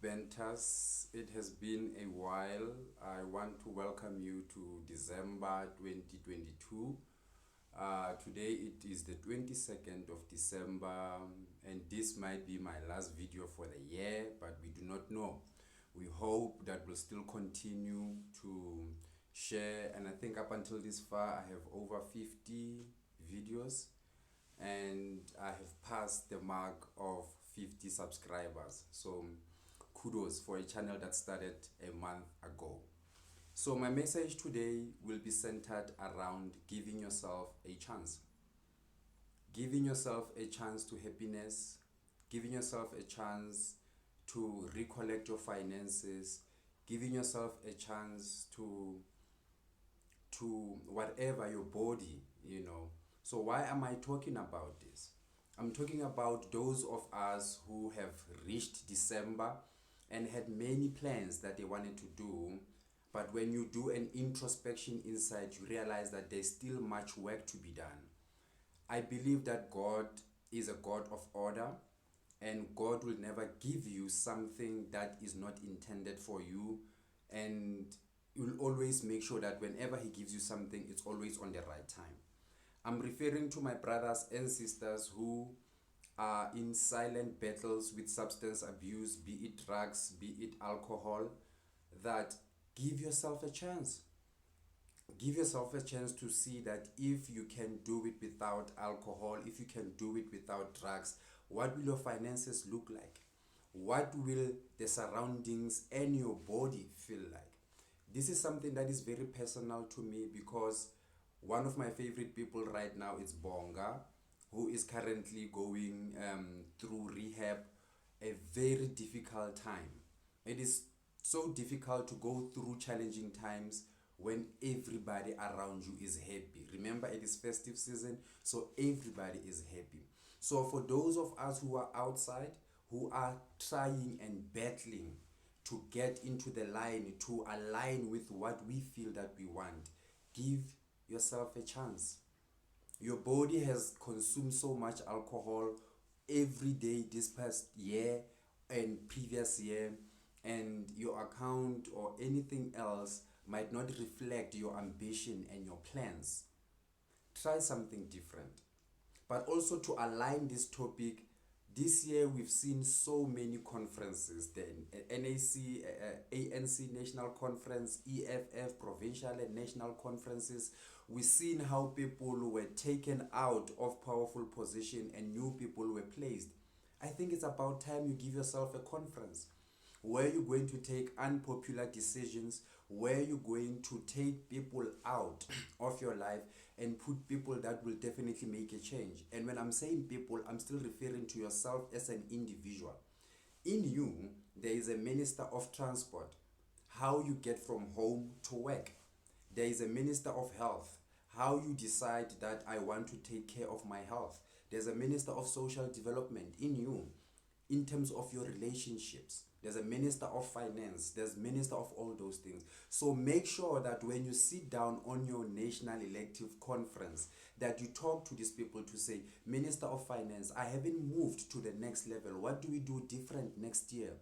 Bentas, it has been a while. I want to welcome you to December 2022. Today it is the 22nd of December, and this might be my last video for the year, but we do not know. We hope that we'll still continue to share, and I think up until this far, I have over 50 videos and I have passed the mark of 50 subscribers. So kudos for a channel that started a month ago. So my message today will be centered around giving yourself a chance. Giving yourself a chance to happiness, giving yourself a chance to recollect your finances, giving yourself a chance to whatever your body. So why am I talking about this? I'm talking about those of us who have reached December and had many plans that they wanted to do, but when you do an introspection inside, you realize that there's still much work to be done. I believe that God is a God of order, and God will never give you something that is not intended for you, and you'll always make sure that whenever He gives you something, it's always on the right time. I'm referring to my brothers and sisters who are in silent battles with substance abuse, be it drugs, be it alcohol, that give yourself a chance. Give yourself a chance to see that if you can do it without alcohol, if you can do it without drugs, what will your finances look like? What will the surroundings and your body feel like? This is something that is very personal to me because one of my favorite people right now is Bonga, who is currently going through rehab, a very difficult time. It is so difficult to go through challenging times when everybody around you is happy. Remember, it is festive season, so everybody is happy. So, for those of us who are outside, who are trying and battling to get into the line, to align with what we feel that we want, give yourself a chance. Your body has consumed so much alcohol every day this past year and previous year, and your account or anything else might not reflect your ambition and your plans. Try something different. But also, to align this topic, this year we've seen so many conferences, the NAC, ANC National Conference, EFF, provincial and national conferences. We've seen how people were taken out of powerful position and new people were placed. I think it's about time you give yourself a conference where you're going to take unpopular decisions, where you're going to take people out of your life and put people that will definitely make a change. And when I'm saying people, I'm still referring to yourself as an individual. In you, there is a minister of transport, how you get from home to work. There is a minister of health, how you decide that I want to take care of my health. There's a minister of social development in you, in terms of your relationships. There's a minister of finance. There's minister of all those things. So make sure that when you sit down on your national elective conference, that you talk to these people to say, Minister of Finance, I haven't moved to the next level. What do we do different next year?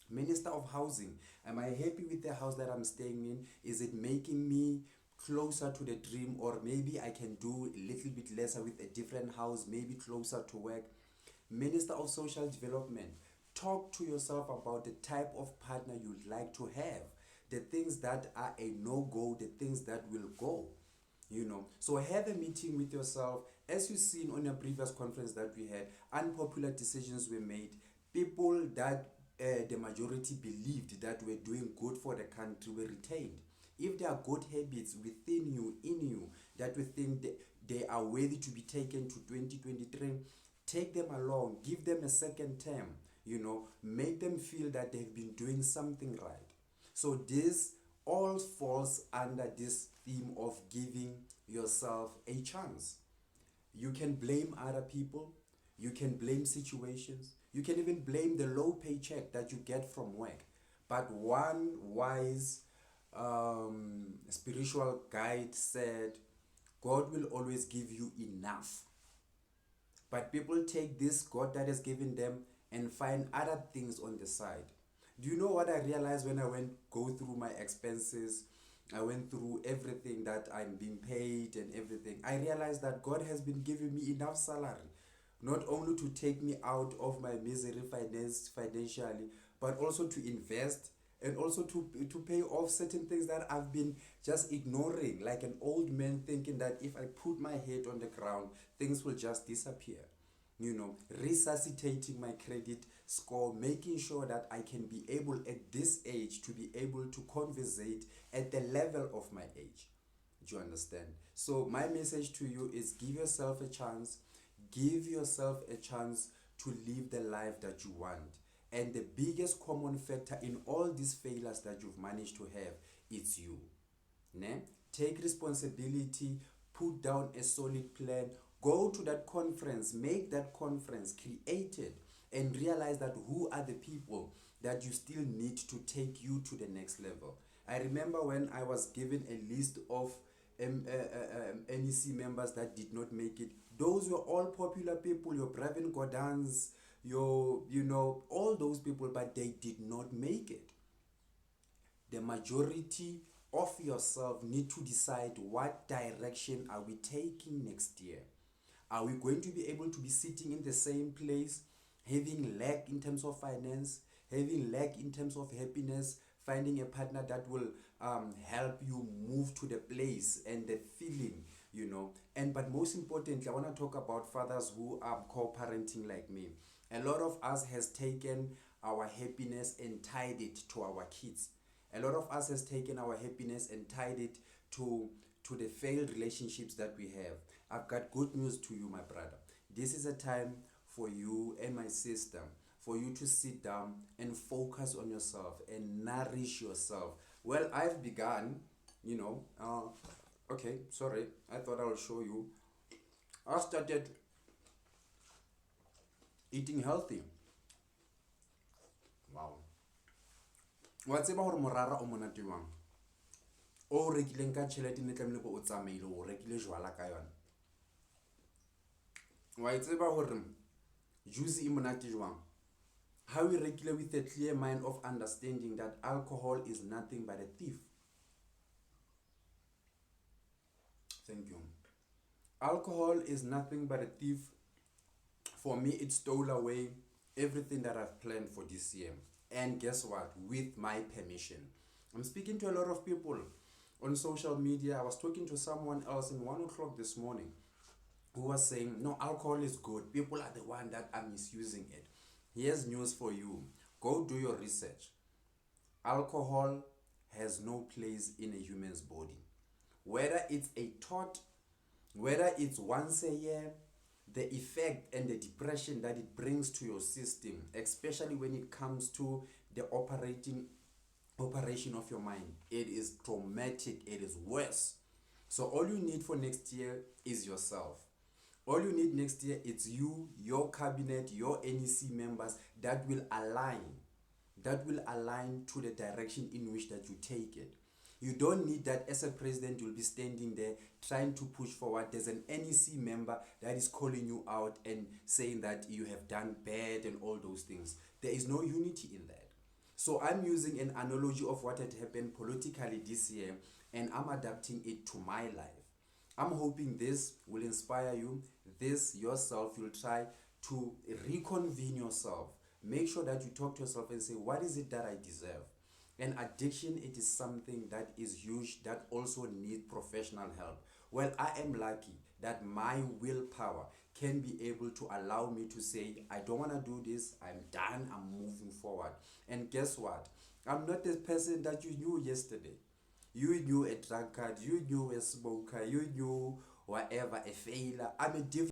Minister of Housing, am I happy with the house that I'm staying in? Is it making me closer to the dream, or maybe I can do a little bit lesser with a different house, maybe closer to work? Minister of Social Development, talk to yourself about the type of partner you'd like to have, the things that are a no-go, the things that will go. So have a meeting with yourself. As you've seen on a previous conference that we had, unpopular decisions were made. People that the majority believed that were doing good for the country were retained. If there are good habits within you, in you, that we think they are worthy to be taken to 2023, take them along, give them a second term, make them feel that they've been doing something right. So this all falls under this theme of giving yourself a chance. You can blame other people, you can blame situations, you can even blame the low paycheck that you get from work. But one wise spiritual guide said, God will always give you enough. But people take this God that has given them and find other things on the side. Do you know what I realized when I went go through my expenses? I went through everything that I'm being paid and everything. I realized that God has been giving me enough salary, not only to take me out of my misery financially, but also to invest and also to pay off certain things that I've been just ignoring, like an old man thinking that if I put my head on the ground, things will just disappear. Resuscitating my credit score, making sure that I can be able at this age to be able to conversate at the level of my age. Do you understand? So my message to you is give yourself a chance. Give yourself a chance to live the life that you want. And the biggest common factor in all these failures that you've managed to have, it's you. Ne? Take responsibility, put down a solid plan, go to that conference, make that conference, create it, and realize that who are the people that you still need to take you to the next level. I remember when I was given a list of NEC members that did not make it. Those were all popular people, your Brevin Godans, all those people, but they did not make it. The majority of yourself need to decide what direction are we taking next year. Are we going to be able to be sitting in the same place, having lack in terms of finance, having lack in terms of happiness, finding a partner that will help you move to the place and the feeling. And but most importantly, I want to talk about fathers who are co-parenting like me. A lot of us has taken our happiness and tied it to our kids. A lot of us has taken our happiness and tied it to the failed relationships that we have. I've got good news to you, my brother. This is a time for you and my sister, for you to sit down and focus on yourself and nourish yourself. Well, I've begun, okay, sorry, I thought I will show you. I started eating healthy. Wow. Wa tseba hore morara o monate jwang? O rekileng ka tšhelete ne tlamehile o tsamaile o rekile jwala ka yona. Wa tseba hore juice e monate jwang? How we rekile with a clear mind of understanding that alcohol is nothing but a thief. Thank you. Alcohol is nothing but a thief. For me, it stole away everything that I've planned for this year. And guess what? With my permission. I'm speaking to a lot of people on social media. I was talking to someone else in 1 o'clock this morning who was saying, no, alcohol is good. People are the one that are misusing it. Here's news for you. Go do your research. Alcohol has no place in a human's body. Whether it's a thought, whether it's once a year, the effect and the depression that it brings to your system, especially when it comes to the operation of your mind, it is traumatic, it is worse. So all you need for next year is yourself. All you need next year is you, your cabinet, your NEC members that will align to the direction in which that you take it. You don't need that as a president you'll be standing there trying to push forward. There's an NEC member that is calling you out and saying that you have done bad and all those things. There is no unity in that. So I'm using an analogy of what had happened politically this year, and I'm adapting it to my life. I'm hoping this will inspire you. This yourself, you'll try to reconvene yourself. Make sure that you talk to yourself and say, what is it that I deserve? And addiction, it is something that is huge that also needs professional help. Well, I am lucky that my willpower can be able to allow me to say, I don't want to do this, I'm done, I'm moving forward. And guess what? I'm not the person that you knew yesterday. You knew a drunkard, you knew a smoker, you knew whatever, a failure. I'm a different